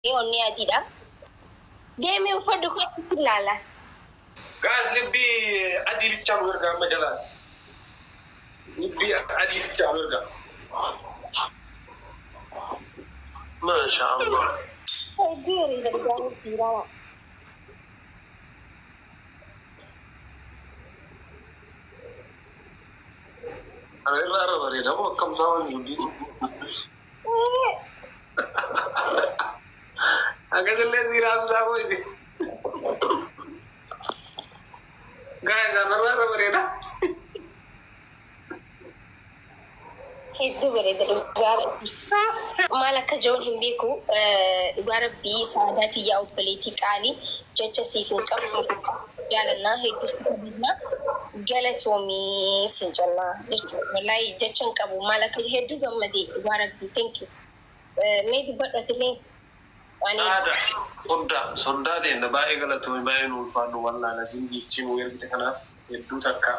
onni adida deemi ufadhu kotti silala guys libbi adi bicha murga madala libbi adi bicha murga ma sha Allah sai diri da gani tirawa irraa bare da mo kam sawan judi agazle ziram sabo isi guys irraa bare da heddu bare da gar malaka jon himbeku garabbi saadati ya politically jecha sifin qabu yalanna heddu sabina galatomi sinjalla wallahi jechan qabu malaka heddu gamade garabbi thank you maybe badatile ani sonda de na bae galatomi bae no fanu wallahi lazim gichi mo yerde kanaf heddu takka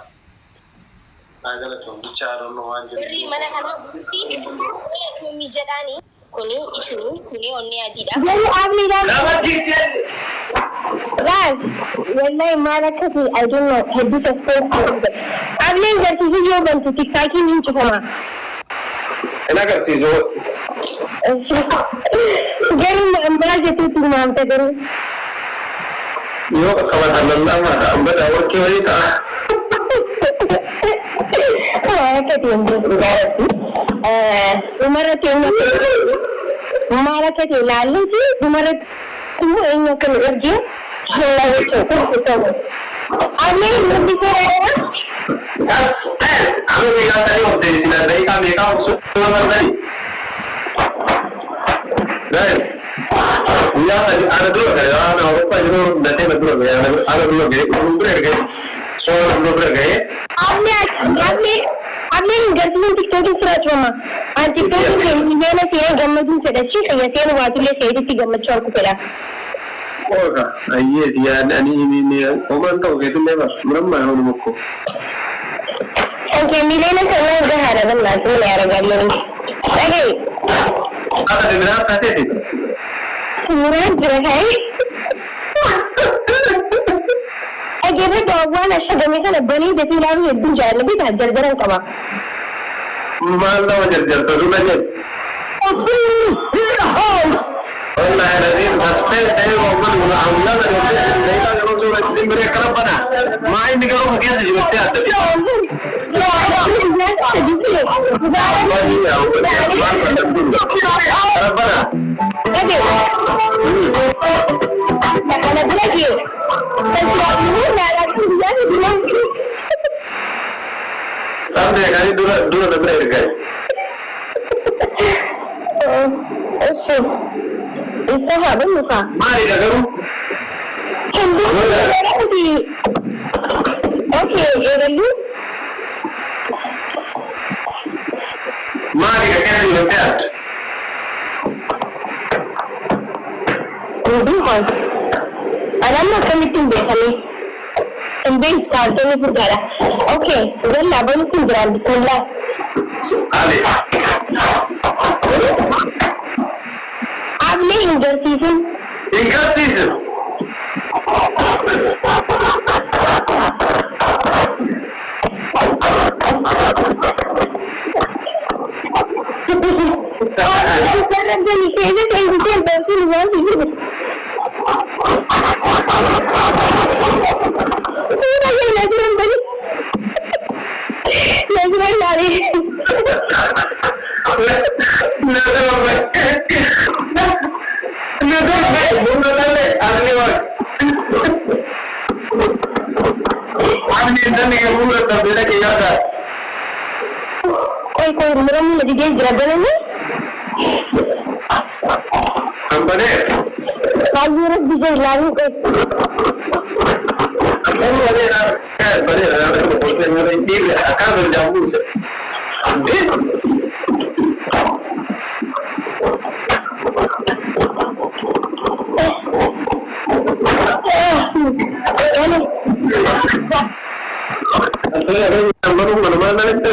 galatomi charo no wanje ri mana kana galatomi jadani kuni isini kuni onni adida yalla abni da guys wallahi malakati I don't know heddu suspense abni garsizi yo bantu tiktok ni chufama ina garsizo gari ma ambaje tu maamta garu yo kawan Allah ma ambada warke wani ka malakati lalaji umara tu enyo kan urje helawe chokur Amin lebih kurang suspense aku bilang tadi obsesi dari kami kau sudah tadi guys ya tadi ada dulu kan ada apa itu nanti betul ya ada dulu gede so dulu gede Amin garsiin TikTok search mama TikTok ini mana sih gammadun fedasi kayak sih waktu le kayak gammadun aku pernah Oga, aye dia ini oman tahu gitu lepas, mereka mau nunggu. Oke, milihnya sama udah harapan langsung layar gari ini. Oke. Ada di mana tadi itu? Kemudian jerai. Oke, berdoa asyik demi kan bani jadi lalu itu jangan lebih jar-jaran kamu. Mana jar-jar sebenarnya? والله الذين سسبنت ايوه والله اولاد اللي يقولوا سوره زمري كربنا ما عندي قالوا كيف جبتها ربنا انا بلاقي sampai kali dua benar guys Isa apa muka? Mari dah kamu. Oke, ya dulu. Mari kakak ni lepas. Bukan. Ada nak kami tinggal kami. Tinggal sekarang ni perkara. Oke, dah laban tinggal. Bismillah. Ali. आपने inter season कोई उम्र में लगी गई जगह में हम बने काल विजय लागू कर बने akan berjambul mana-mana itu.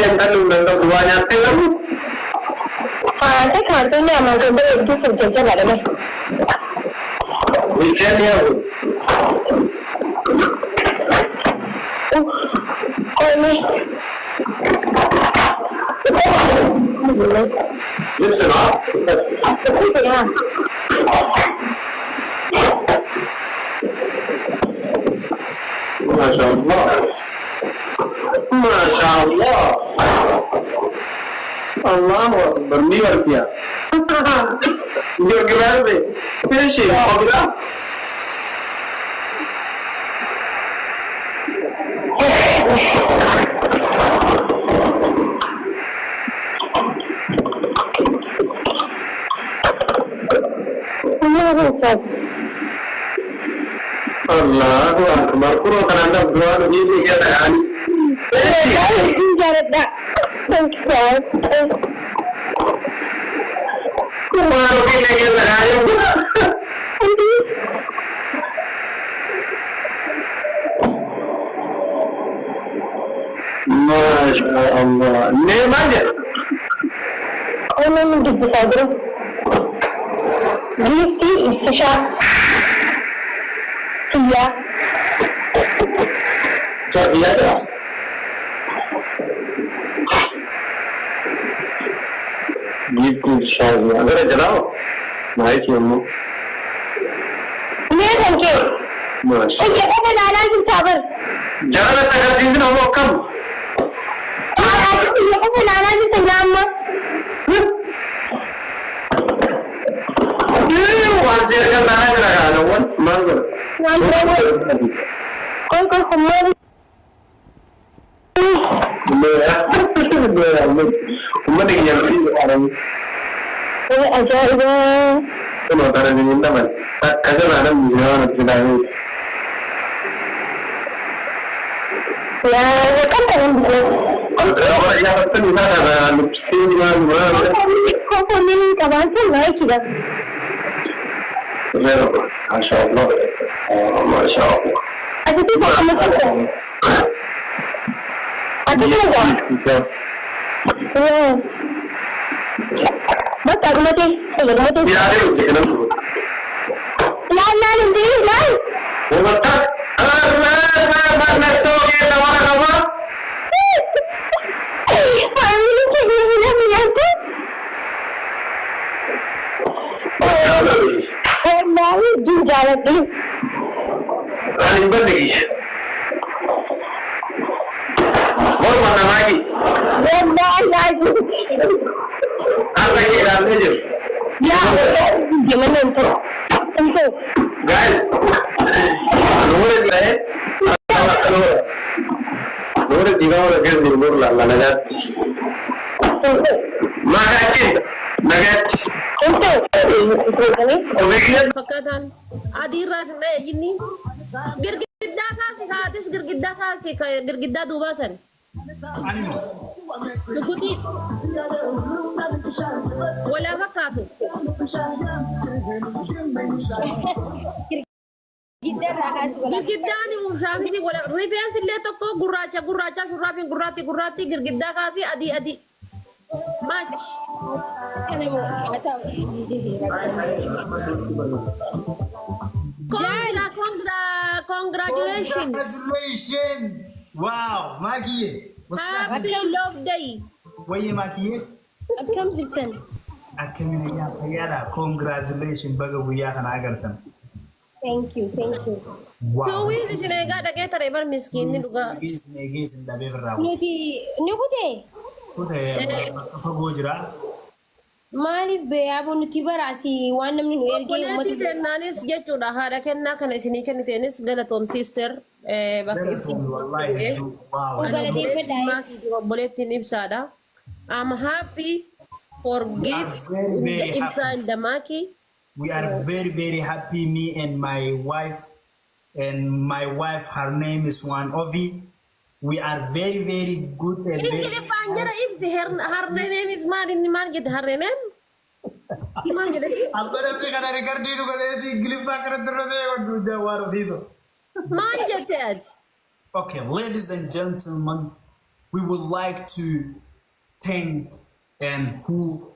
yang kan undang duanya tuh. Ada kartunya Amazon itu kerja ada mah. Weekend ya. Oh ini. Lipsen ah. Ya. Masya Allah. Masya Allah. Allah berniat ya. Dia keren deh. Feyise, apa dia? Allahu Akbar. Kurang anda berdua begini ya sekali. Jared dah. Thanks so much. Kurang begini ya sekali. Masya Allah. Name aja. Oh memang bisa bro. Makii Ibsishaa. Iya. Jadi aja. Gitu insyaallah. Agar jelaw. Baik ya mu. Ini kan ke. Masya. Kita banana kita ber. Jangan tak season awak kam. Kita banana kita nama. Wansir kan tanah kerana wan mangga. Kau kemana? Umat yang nyari orang. Ini ajaibah. Kalau tanah ini teman, kasar ada misalnya sedang itu. Ya, kan kalian bisa. Orang yang betul misalnya ada lipstick di mana. Kau pilih kawan tu naik kita. Masya Allah. Masya Allah. Aja tu sama saja. Aja tu saja. Betul mati. Betul mati. Ya ada itu kenapa? Lain ini lain. Betul. Mana tu kita orang apa? Family kita ni menyatu. Lalu dijalan ni. Paling penting. Mau mana lagi? Benar lagi. Apa yang kita ambil? Ya, gimana untuk? Guys, nomor ni eh. Nomor tiga orang kes nomor lah nagat. Magakin, nagat. Untuk sebenarnya. Ovekian. Fakkaatan adii irraa sin dha'e jinni girgiddaa kaasi kaatis girgiddaa kaasi girgiddaa duubaa san dugutii walaa fakkaatu girgiddaan shaamisi rifeensi illee tokko gurraacha shurraafiin gurraatti girgiddaa kaasi adii match congratulations. Wow, Makii. What's up? Happy love day. Wait, Makii. Akkam jirtan? Akkam fayyaadha. Congratulations baga guyyaa kana agartan. Thank you. Wow. Tuwiin isin eegaa dhaqee taree bar miskiinni dhugaa. Geessin dhabee birraa. Nuti ni kutee. Kutee fagoo jira. Maaliif beeyaboo nuti baraasi waan namni nu ergee Obboleettii teennaanis jechuudha haadha kennaa kana isinii kenniteenis galatoomsiister bakka obboleettiin ibsaadha. I'm happy for gift Ibsa and the Makii. We are very, very happy, me and my wife. And my wife, her name is Ovi. We are very, very good and very her name is man get her name. I'm gonna pick a record to go back and the war of evil. Man get that. Okay, ladies and gentlemen, we would like to thank and who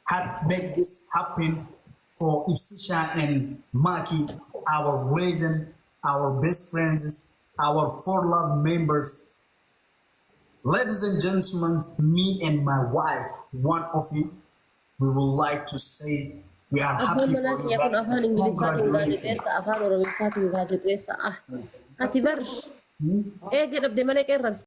had made this happen for Ibsishaa and Makii, our legend, our best friends, our four love members. Ladies and gentlemen, me and my wife, one of you, we would like to say we are happy for you. Congratulations. Ati bar. Eh, jedhamte mana qeerransa.